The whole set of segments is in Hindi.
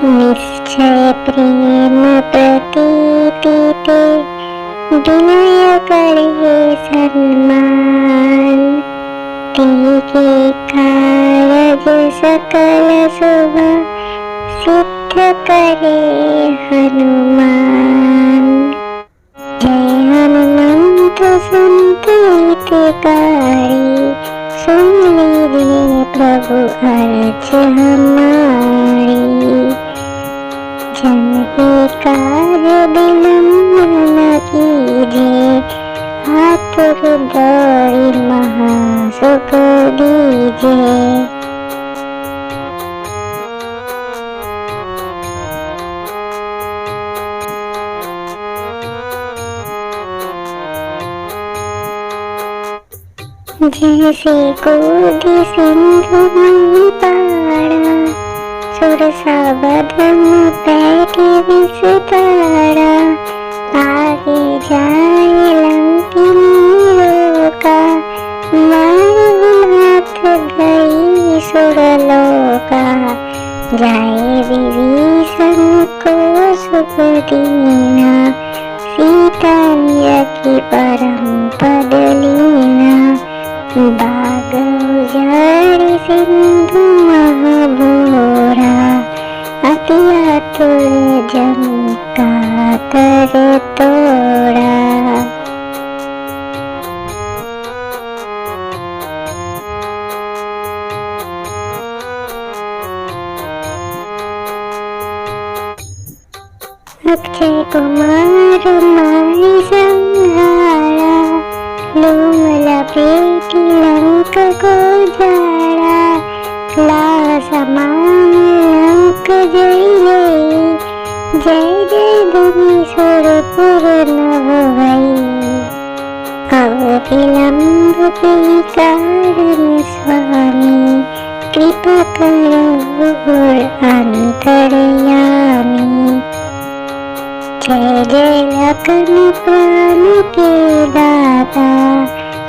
निश्चय प्रेम प्रतीति ते विनय करे सन्मान। के कारज सकल शुभ सिद्ध करे हनुमान। जय हनुमंत संत हितकारी, सुन लीजिए प्रभु अर्ज हमारी। जन के कार्य विलंब न कीजिए, आतुर दौड़ी महासुख दीजिए। जैसे कूदी सिंधु मही पारा, सुरसा बदन बैठे विस्तारा। आगे जाए लंकिनी रोका, मारुनाथ गई सुरलोका। जाए विभीषण को शुभ दीना, सीता की परम पद लीना। बाग उजाड़ी सिंधु महाभोरा, अति आतुर जन का तर तोड़ा। अक्षय कुमार मारी संहारा, लूम लपेटी लंक को जाड़ा। ला समान लंक जय जय, जय जय धनी सुरपुर नभ भई। अब विलंब के कारण स्वामी, कृपा करो गुर अंतर्यामी। जय जय लखन प्राण के दाता,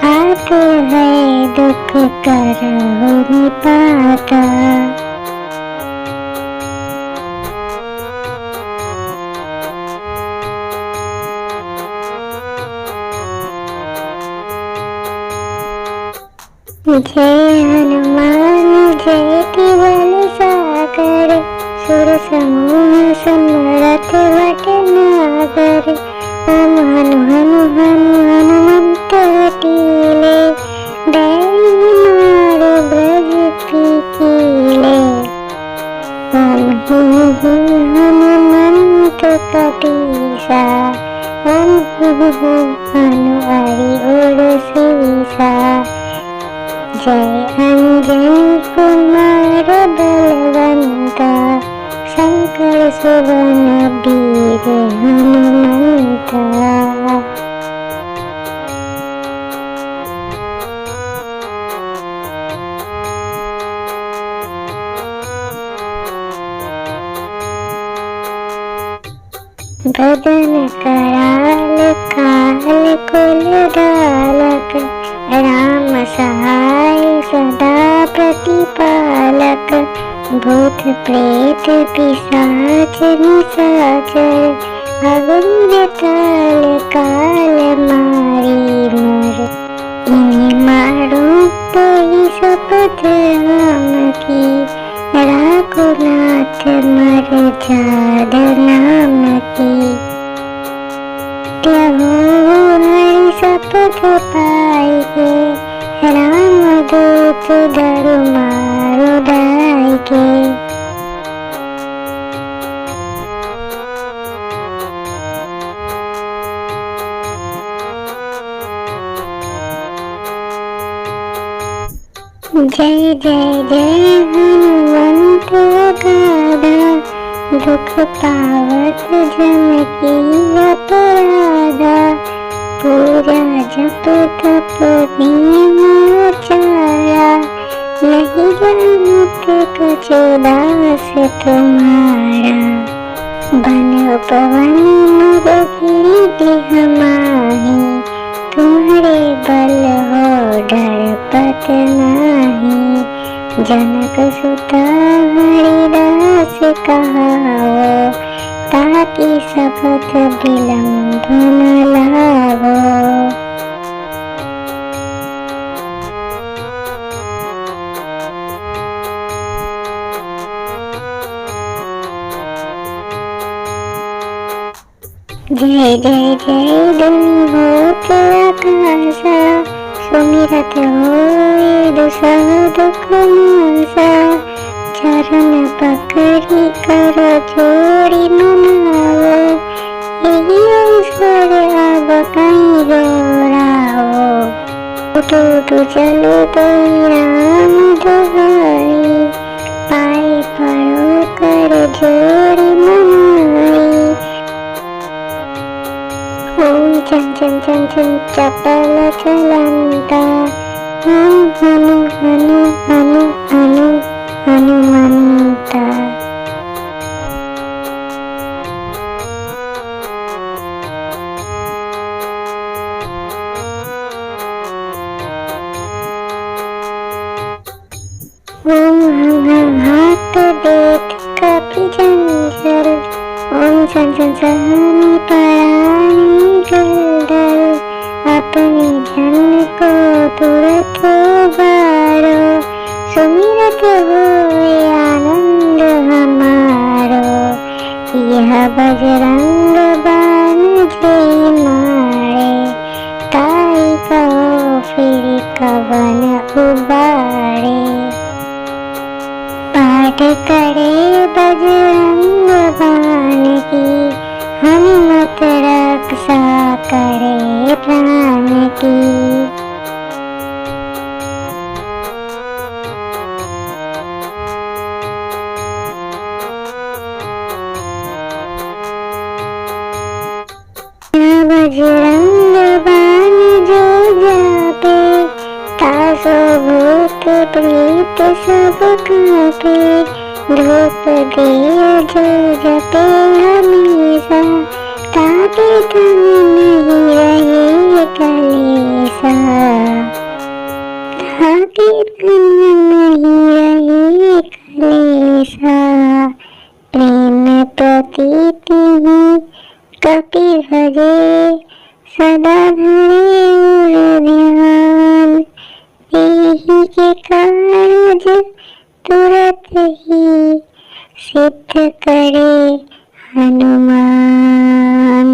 आतुर है दुख करहु निपाता। जय हनुमान जयति बल सागर, सुर समूह समरथ भटनागर। ओम हनु हनु हनु हनुमंत कीले, दैवी मारो ब्रज कीले। ओम ही हनुमंत कपीसा, ओम ही हनु हरि उर सीसा। जय अंजनी कुमार बलवंता, शंकर सुवन वीर हनुमंता। बदन कराल काल कुल डालक, राम सहाय सदा प्रतिपालक। भूत प्रेत पिशाच निशाचर, अगुर ताल काल मारी मर। इन्हें मारो तो शपथ राम की, रघुनाथ मर जाद नाम की। त्यहो हरि शपथ पाइके, राम दूत धरु मारो दाइके। जय जय जय हनुमंत गाधा, दुख पावत जन की अपराधा। पूजा जप तप नियम आचारा, नहीं जानत कछु दास तुम्हारा। बन पवन मग कीर्ति हमाही, तुम्हारे बल हो डरपत नाही। जनक सुता हरिदास दास कहावो, ताकि शपथ विलंब न लावो। जय जय जय धुनि होत आकाशा, सुमिरत होए दुसह दुख नासा। चरण पकड़ी कर जोड़ी मनावो, यही अवसर अब कहीं गौरावो। उठो चलो तो राम दुहाई, पाए पड़ो कर जोड़ी मनाई। ओम चन चन चन चन चपल चलंता, ओम हनु हनु हनु हनु हनुमंता। ओम हम हाथ देख कपि जंजल, ओम सन सन सहनी परानी गंडल। अपने जन को तुरत बारो, सुमिरत होए आनंद हमारो। यह बजरंग बाण जे मारे, ताई कहो फिर कवन उबारे। पाठ करे बजरंग बाण की, हनुमत रक्षा करे प्राण की। बजरंग बाण जो जापे, तासो भूत प्रेत सब कांपे। धूप दिया जो जपे हमेशा, ताके तन नहीं रहे कलेसा। ताके तन नहीं रहे कलेसा। प्रेम प्रतीति कपि भजे, सदा धरे उर ध्यान। यही के कारज तुरत ही, सिद्ध करे हनुमान।